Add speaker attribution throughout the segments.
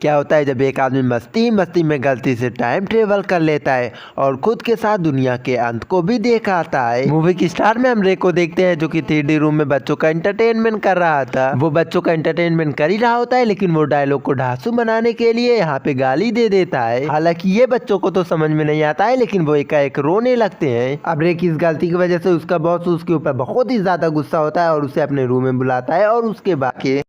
Speaker 1: क्या होता है जब एक आदमी मस्ती मस्ती में गलती से टाइम ट्रेवल कर लेता है और खुद के साथ दुनिया के अंत को भी देख आता है। मूवी की स्टार में हम रे को देखते हैं जो कि 3D रूम में बच्चों का एंटरटेनमेंट कर रहा था। वो बच्चों का एंटरटेनमेंट कर ही रहा होता है, लेकिन वो डायलॉग को ढांसू बनाने के लिए यहाँ पे गाली दे देता है। हालांकि ये बच्चों को तो समझ में नहीं आता है, लेकिन वो एकाएक रोने लगते हैं। अब रे की इस गलती की वजह से उसका बॉस उसके ऊपर बहुत ही ज्यादा गुस्सा होता है और उसे अपने रूम में बुलाता है और उसके बाकी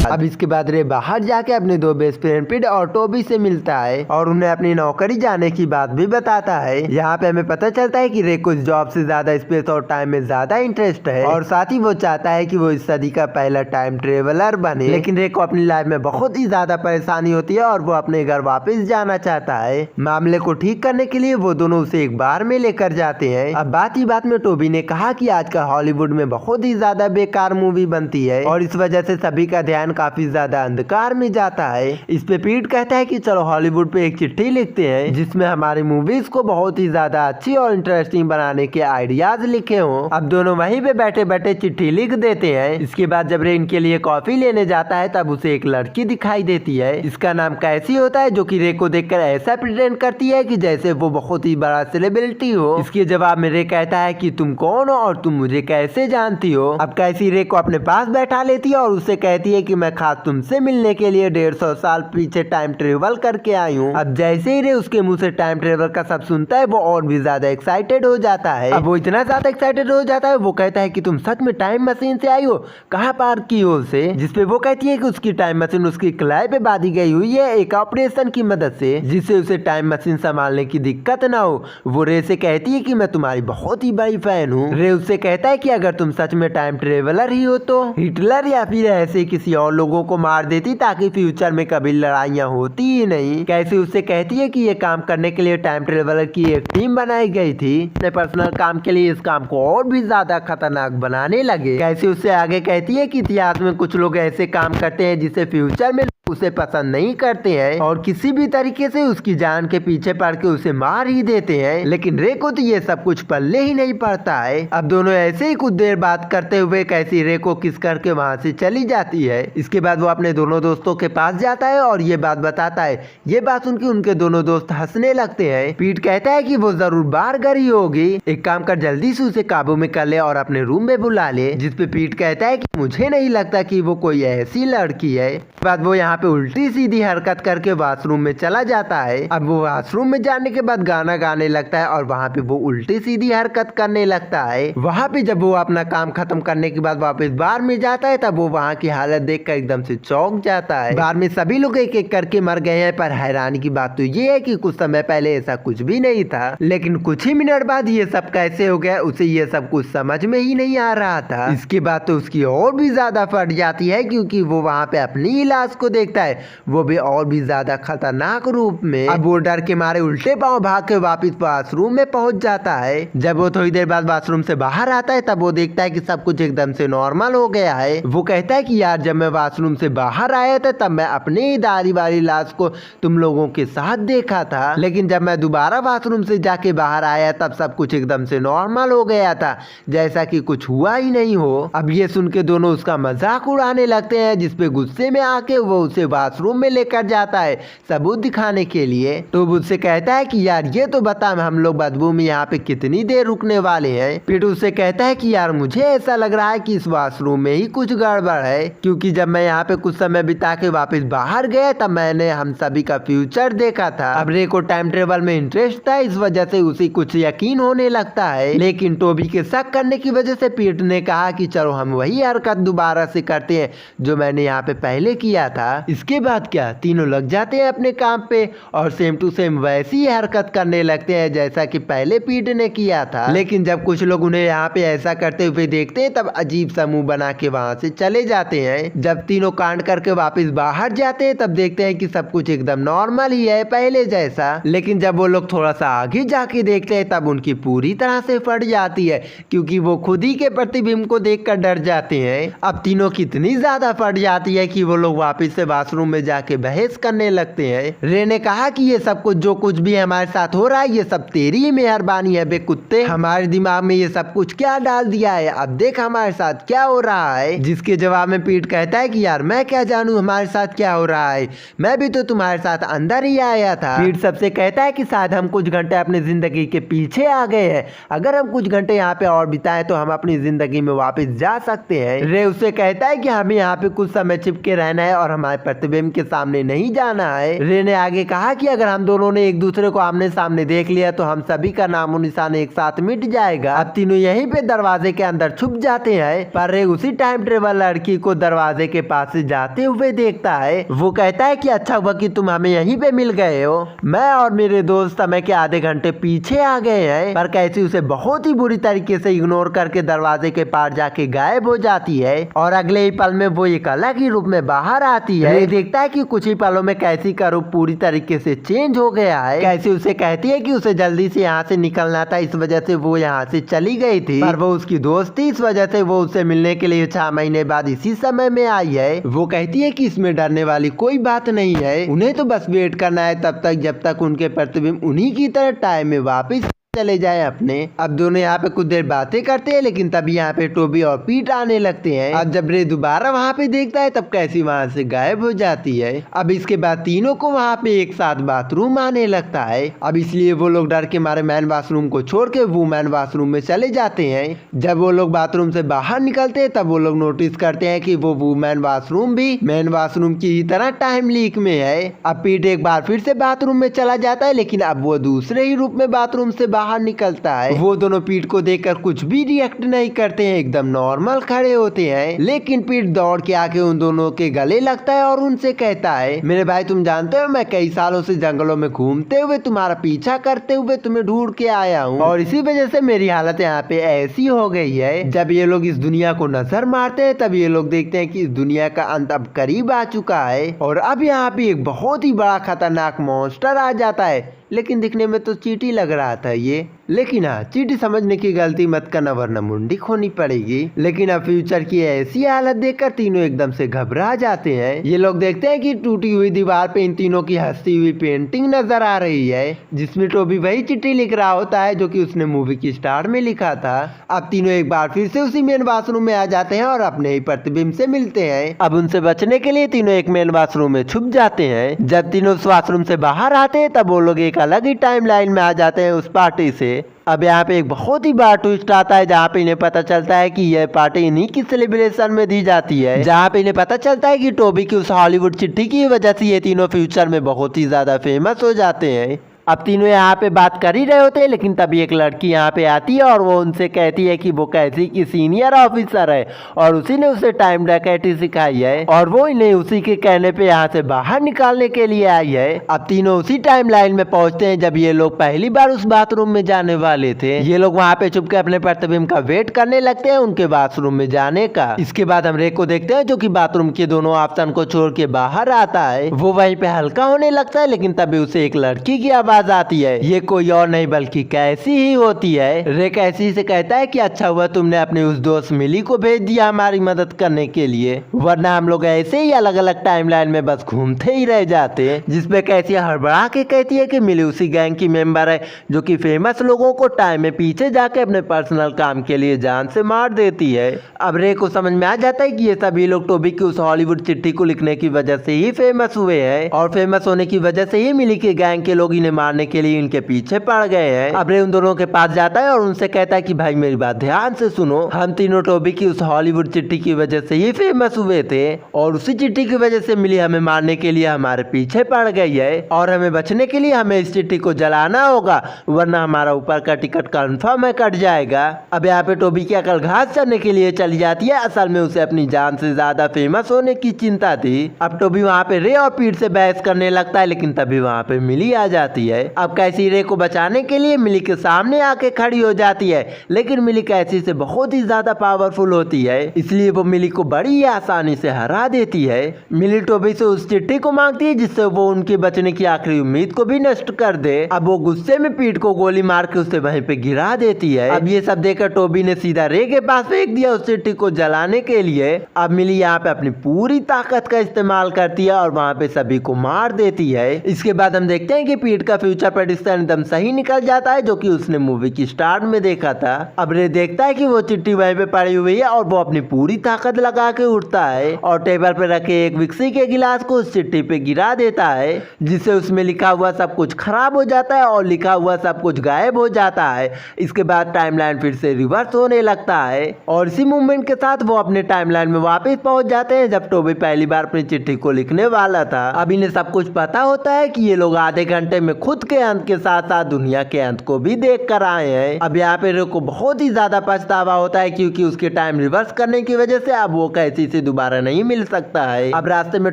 Speaker 1: अब इसके बाद रे बाहर जाके अपने दो बेस्ट फ्रेंड पिट और टोबी से मिलता है और उन्हें अपनी नौकरी जाने की बात भी बताता है। यहाँ पे हमें पता चलता है कि रे को इस जॉब से ज्यादा स्पेस और टाइम में ज्यादा इंटरेस्ट है और साथ ही वो चाहता है कि वो इस सदी का पहला टाइम ट्रेवलर बने। लेकिन रे को अपनी लाइफ में बहुत ही ज्यादा परेशानी होती है और वो अपने घर वापस जाना चाहता है। मामले को ठीक करने के लिए वो दोनों उसे एक बार में लेकर जाते हैं। अब बात ही बात में टोबी ने कहा कि आजकल हॉलीवुड में बहुत ही ज्यादा बेकार मूवी बनती है और इस वजह से सभी का ध्यान काफी ज्यादा अंधकार में जाता है। इस पे पीट कहता है कि चलो हॉलीवुड पे एक चिट्ठी लिखते हैं जिसमें हमारी मूवीज को बहुत ही ज्यादा अच्छी और इंटरेस्टिंग बनाने के आइडियाज लिखे हों। अब दोनों वहीं पे बैठे बैठे चिट्ठी लिख देते हैं। इसके बाद जब रे इनके लिए कॉफी लेने जाता है तब उसे एक लड़की दिखाई देती है। इसका नाम कैसी होता है, जो कि रे को देखकर ऐसा प्रिटेंड करती है कि जैसे वो बहुत ही बड़ा सेलिब्रिटी हो। इसके जवाब में रे कहता है कि तुम कौन हो और तुम मुझे कैसे जानती हो। अब कैसी रे को अपने पास बैठा लेती है और उससे कहती है कि मैं खास तुमसे मिलने के लिए 150 साल पीछे टाइम ट्रेवल करके आई हूँ। अब जैसे ही रे उसके मुंह से टाइम ट्रेवल का सब सुनता है वो और भी ज्यादा एक्साइटेड हो जाता है। अब वो इतना ज्यादा एक्साइटेड हो जाता है, वो कहता है कि तुम सच में टाइम मशीन से आई हो, कहाँ पार्क की हो उसे। जिसपे वो कहती है कि उसकी टाइम मशीन उसकी कलाई पे बांधी गई हुई है एक ऑपरेशन की मदद से, जिससे उसे टाइम मशीन संभालने की दिक्कत ना हो। वो रे से कहती है कि मैं तुम्हारी बहुत ही बड़ी फैन हूँ। रे उससे कहता है कि अगर तुम सच में टाइम ट्रेवलर ही हो तो हिटलर या फिर ऐसे किसी और लोगों को मार देती ताकि फ्यूचर में कभी लड़ाइयाँ होती ही नहीं। कैसी उससे कहती है कि ये काम करने के लिए टाइम ट्रेवलर की एक टीम बनाई गई थी। अपने पर्सनल काम के लिए इस काम को और भी ज्यादा खतरनाक बनाने लगे। कैसी उससे आगे कहती है कि इतिहास में कुछ लोग ऐसे काम करते हैं जिसे फ्यूचर में उसे पसंद नहीं करते हैं और किसी भी तरीके से उसकी जान के पीछे पड़ के उसे मार ही देते हैं। लेकिन रे को तो ये सब कुछ पल्ले ही नहीं पड़ता है। अब दोनों ऐसे ही कुछ देर बात करते हुए कैसी रे को किस करके वहाँ से चली जाती है। इसके बाद वो अपने दोनों दोस्तों के पास जाता है और ये बात बताता है। ये बात सुन के उनके दोनों दोस्त हंसने लगते हैं। पीट कहता है कि वो जरूर बाहर गई होगी, एक काम कर जल्दी से उसे काबू में कर ले और अपने रूम में बुला ले। जिसपे पीट कहता है कि मुझे नहीं लगता कि वो कोई ऐसी लड़की है। बाद वो यहाँ पे उल्टी सीधी हरकत करके वॉशरूम में चला जाता है। अब वो वॉशरूम में जाने के बाद गाना गाने लगता है और वहाँ पे वो उल्टी सीधी हरकत करने लगता है। वहाँ पे जब वो अपना काम खत्म करने के बाद वापस बार में जाता है तब वो वहाँ की हालत देखकर एकदम से चौंक जाता है। बार में सभी लोग एक एक करके मर गए हैं, पर हैरानी की बात तो ये है कि कुछ समय पहले ऐसा कुछ भी नहीं था। लेकिन कुछ ही मिनट बाद ये सब कैसे हो गया उसे ये सब कुछ समझ में ही नहीं आ रहा था। इसके बाद तो उसकी और भी ज्यादा फट जाती है क्योंकि वो वहाँ पे अपनी लाश को देखता है, वो भी और भी ज्यादा खतरनाक रूप में। अब वो डर के मारे उल्टे पांव भाग के वापस वॉशरूम में पहुंच जाता है। जब वो थोड़ी देर बाद वॉशरूम से बाहर आता है तब वो देखता है कि सब कुछ एकदम से नॉर्मल हो गया है। वो कहता है कि यार जब मैं वॉशरूम से बाहर आया था तब मैं अपनी ही दाढ़ी वाली लाश को तुम लोगों के साथ देखा था, लेकिन जब मैं दोबारा वॉशरूम से जाके बाहर आया तब सब कुछ एकदम से नॉर्मल हो गया था, जैसा कि कुछ हुआ ही नहीं हो। अब ये सुन के दोनों उसका मजाक उड़ाने लगते हैं, जिसपे गुस्से में आके वो उसे वॉशरूम में लेकर जाता है सबूत दिखाने के लिए। तो वो उससे कहता है कि यार ये तो बता हम लोग बदबू में यहाँ पे कितनी देर रुकने वाले हैं। फिर उससे कहता है कि यार मुझे ऐसा लग रहा है कि इस वॉशरूम में ही कुछ गड़बड़ है, क्योंकि जब मैं यहाँ पे कुछ समय बिता के वापस बाहर गया तब मैंने हम सभी का फ्यूचर देखा था। अब रे को टाइम ट्रेवल में इंटरेस्ट था, इस वजह से उसे कुछ यकीन होने लगता है। लेकिन टोबी के शक करने की वजह से पीट ने कहा कि चलो हम वही हरकत दोबारा से करते हैं जो मैंने यहाँ पे पहले किया था। इसके बाद क्या तीनों लग जाते हैं अपने काम पे और सेम टू सेम वैसी ही हरकत करने लगते हैं जैसा कि पहले पीट ने किया था। लेकिन जब कुछ लोग उन्हें यहाँ पे ऐसा करते हुए देखते हैं तब अजीब सा मुंह बना के वहाँ से चले जाते हैं। जब तीनों कांड करके वापस बाहर जाते हैं तब देखते हैं कि सब कुछ एकदम नॉर्मल ही है पहले जैसा। लेकिन जब वो लोग थोड़ा सा आगे जाके देखते हैं तब उनकी पूरी तरह से फट जाती है, क्योंकि वो खुद ही के प्रतिबिंब को देखकर डर जाते हैं। अब तीनों कितनी ज्यादा फट जाती है कि वो लोग वापस से वाशरूम में जाके बहस करने लगते हैं। रे ने कहा कि ये सब कुछ जो कुछ भी हमारे साथ हो रहा है ये सब तेरी ही मेहरबानी है बे कुत्ते, हमारे दिमाग में ये सब कुछ क्या डाल दिया है, अब देख हमारे साथ क्या हो रहा है। जिसके जवाब में पीट कहता है कि यार मैं क्या जानूं हमारे साथ क्या हो रहा है, मैं भी तो तुम्हारे साथ अंदर ही आया था। पीट सबसे कहता है कि शायद हम कुछ घंटे अपनी जिंदगी के पीछे आ गए हैं, अगर हम कुछ घंटे यहाँ पे और बिताए तो हम अपनी जिंदगी में वापस जा सकते हैं। रे उससे कहता है कि हमें यहाँ पे कुछ समय चिपके रहना है और हमारे प्रतिबिंब के सामने नहीं जाना है। रे ने आगे कहा कि अगर हम दोनों ने एक दूसरे को आमने सामने देख लिया तो हम सभी का नामो निशान एक साथ मिट जाएगा। अब तीनों यहीं पे दरवाजे के अंदर छुप जाते हैं, पर रे उसी टाइम ट्रेवल लड़की को दरवाजे के पास से जाते हुए देखता है। वो कहता है कि अच्छा हुआ कि तुम हमें यहीं पे मिल गए हो, मैं और मेरे दोस्त समय के आधे घंटे पीछे आ गए हैं। पर कैसी उसे बहुत ही बुरी तरीके से इग्नोर करके दरवाजे के पार जाके गायब हो जाती है और अगले ही पल में वो एक अलग ही रूप में बाहर आती है। रे देखता है कि कुछ ही पलों में कैसी का रूप पूरी तरीके से चेंज हो गया है। कैसी उसे कहती है कि उसे जल्दी से यहाँ से निकलना था, इस वजह से वो यहाँ से चली गई थी, पर वो उसकी दोस्त थी, इस वजह से वो उससे मिलने के लिए 6 महीने बाद इसी समय में आई है। वो कहती है कि इसमें डरने वाली कोई बात नहीं है, उन्हें तो बस वेट करना है तब तक जब तक उनके प्रतिबिंब उन्हीं की तरह टाइम में वापस चले जाए अपने। अब दोनों यहाँ पे कुछ देर बातें करते हैं, लेकिन तभी यहाँ पे टोबी और पीट आने लगते हैं। अब जब रे दोबारा वहाँ पे देखता है तब कैसी वहाँ से गायब हो जाती है। अब इसके बाद तीनों को वहाँ पे एक साथ बाथरूम आने लगता है। अब इसलिए वो लोग डर के मारे मैन वाशरूम को छोड़ के वुमेन वाशरूम में चले जाते हैं। जब वो लोग बाथरूम से बाहर निकलते हैं तब वो लोग नोटिस करते हैं कि वो वुमेन वाशरूम भी मैन वाशरूम की ही तरह टाइम लीक में है। अब पीट एक बार फिर से बाथरूम में चला जाता है, लेकिन अब वो दूसरे ही रूप में बाथरूम से बाहर निकलता है। वो दोनों पीट को देखकर कुछ भी रिएक्ट नहीं करते हैं, एकदम नॉर्मल खड़े होते हैं। लेकिन पीट दौड़ के आके उन दोनों के गले लगता है और उनसे कहता है, मेरे भाई तुम जानते हो मैं कई सालों से जंगलों में घूमते हुए तुम्हारा पीछा करते हुए तुम्हें ढूंढ के आया हूँ और इसी वजह से मेरी हालत यहाँ पे ऐसी हो गई है। जब ये लोग इस दुनिया को नजर मारते हैं तब ये लोग देखते हैं कि इस दुनिया का अंत अब करीब आ चुका है और अब यहाँ पे एक बहुत ही बड़ा खतरनाक मॉन्स्टर आ जाता है। लेकिन दिखने में तो चींटी लग रहा था ये, लेकिन हाँ चींटी समझने की गलती मत करना वरना मुंडी खोनी पड़ेगी। लेकिन अब फ्यूचर की ऐसी हालत देखकर तीनों एकदम से घबरा जाते हैं। ये लोग देखते हैं कि टूटी हुई दीवार पे इन तीनों की हंसती हुई पेंटिंग नजर आ रही है, जिसमें टोबी वही चिट्ठी लिख रहा होता है जो कि उसने मूवी की स्टार में लिखा था। अब तीनों एक बार फिर से उसी मेन वाशरूम में आ जाते हैं और अपने ही प्रतिबिंब से मिलते हैं। अब उनसे बचने के लिए तीनों एक मेन वाशरूम में छुप जाते हैं। जब तीनों उस वाशरूम से बाहर आते हैं तब वो लोग एक अलग ही टाइमलाइन में आ जाते हैं उस पार्टी से। अब यहाँ पे एक बहुत ही बड़ा ट्विस्ट आता है जहाँ पे इन्हें पता चलता है कि यह पार्टी इन्हीं की सेलिब्रेशन में दी जाती है, जहाँ पे इन्हें पता चलता है कि टोबी की उस हॉलीवुड चिट्ठी की वजह से ये तीनों फ्यूचर में बहुत ही ज्यादा फेमस हो जाते हैं। अब तीनों यहाँ पे बात कर ही रहे होते हैं, लेकिन तभी एक लड़की यहाँ पे आती है और वो उनसे कहती है कि वो कैसी की सीनियर ऑफिसर है और उसी ने उसे टाइम डकैती सिखाई है और वो इन्हें उसी के कहने पे यहाँ से बाहर निकालने के लिए आई है। अब तीनों उसी टाइम लाइन में पहुंचते हैं जब ये लोग पहली बार उस बाथरूम में जाने वाले थे। ये लोग वहाँ पे छुप के अपने प्रतिबिंब का वेट करने लगते हैं उनके बाथरूम में जाने का। इसके बाद हम रे को देखते हैं जो की बाथरूम के दोनों ऑप्शन को छोड़ के बाहर आता है। वो वहीं पे हल्का होने लगता है, लेकिन तभी उसे एक लड़की की आवाज आती है। ये कोई और नहीं बल्कि कैसी ही होती है। रे कैसी से कहता है कि अच्छा हुआ तुमने अपने उस दोस्त मिली को भेज दिया हमारी मदद करने के लिए, वरना हम लोग ऐसे ही अलग अलग टाइमलाइन में बस घूमते ही रह जाते। जिसपे कैसी हड़बड़ा के कहती है कि मिली उसी गैंग की मेंबर है जो कि फेमस लोगों को टाइम में पीछे जाके अपने पर्सनल काम के लिए जान से मार देती है। अब रे को समझ में आ जाता है कि ये सभी लोग टोबी की उस हॉलीवुड चिट्ठी को लिखने की वजह से ही फेमस हुए हैं और फेमस होने की वजह से ही मिली के गैंग के लोग इन्हें मारने के लिए इनके पीछे पड़ गए हैं। अब रे उन दोनों के पास जाता है और उनसे कहता है कि भाई मेरी बात ध्यान से सुनो, हम तीनों टोबी की उस हॉलीवुड चिट्ठी की वजह से ही फेमस हुए थे और उसी चिट्ठी की वजह से मिली हमें मारने के लिए हमारे पीछे पड़ गई है और हमें बचने के लिए हमें इस चिट्ठी को जलाना होगा वरना हमारा ऊपर का टिकट कंफर्म है कट जाएगा। अब यहाँ पे टोबी की अकल घास चढ़ने के लिए चली जाती है, असल में उसे अपनी जान से ज्यादा फेमस होने की चिंता थी। अब टोबी वहाँ पे रे और पीट से बहस करने लगता है, लेकिन तभी वहाँ पे मिली आ जाती है। है। अब कैसी रे को बचाने के लिए मिली के सामने आके खड़ी हो जाती है, लेकिन मिली कैसी से बहुत ही ज्यादा पावरफुल होती है, इसलिए वो मिली को बड़ी आसानी से हरा देती है। मिली टोबी से उस चिट्ठी को मांगती है जिससे वो उनके बचने की आखिरी उम्मीद को भी नष्ट कर दे। अब वो गुस्से में पीट को गोली मार के उसे वहीं पे गिरा देती है। अब ये सब देखकर टोबी ने सीधा रे के पास फेंक दिया उस चिट्ठी को जलाने के लिए। अब मिली यहाँ पे अपनी पूरी ताकत का इस्तेमाल करती है और वहाँ पे सभी को मार देती है। इसके बाद हम देखते हैं कि पीट का फ्यूचर प्रेडिक्शन एकदम सही निकल जाता है, जो कि उसने मूवी की स्टार्ट में देखा था। अब रे देखता है कि वो चिट्ठी वहीं पे पड़ी हुई है और वो अपनी पूरी ताकत लगा के उठता है और टेबल पे रखे एक विक्सी के गिलास को उस चिट्ठी पे गिरा देता है, जिससे उसमें लिखा हुआ सब कुछ खराब हो जाता है और लिखा हुआ सब कुछ गायब हो जाता है। इसके बाद टाइमलाइन फिर से रिवर्स होने लगता है और इसी मूवमेंट के साथ वो अपने टाइमलाइन में वापस पहुंच जाते हैं जब टोबी पहली बार अपनी चिट्ठी को लिखने वाला था। अब इन्हें सब कुछ पता होता है कि ये लोग आधे घंटे में खुद के अंत के साथ साथ दुनिया के अंत को भी देख कर आए हैं। अब यहाँ पे रे को बहुत ही ज्यादा पछतावा होता है क्योंकि उसके टाइम रिवर्स करने की वजह से अब वो कैसी से दोबारा नहीं मिल सकता है। अब रास्ते में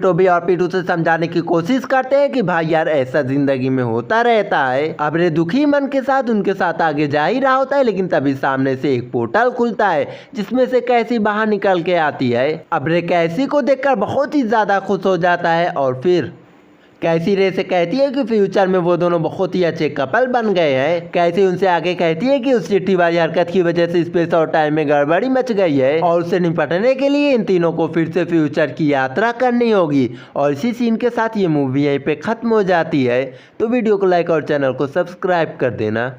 Speaker 1: टोबी और पीटू से समझाने की कोशिश करते हैं कि भाई यार ऐसा जिंदगी में होता रहता है। अब रे दुखी मन के साथ उनके साथ आगे जा ही रहा होता है, लेकिन तभी सामने से एक पोर्टल खुलता है जिसमें से कैसी बाहर निकल के आती है। अब रे कैसी को देखकर बहुत ही ज्यादा खुश हो जाता है और फिर कैसी रे से कहती है कि फ्यूचर में वो दोनों बहुत ही अच्छे कपल बन गए हैं। कैसी उनसे आगे कहती है कि उस चिट्ठी वाली हरकत की वजह से स्पेस और टाइम में गड़बड़ी मच गई है और उससे निपटने के लिए इन तीनों को फिर से फ्यूचर की यात्रा करनी होगी। और इसी सीन के साथ ये मूवी यहीं पे खत्म हो जाती है। तो वीडियो को लाइक और चैनल को सब्सक्राइब कर देना।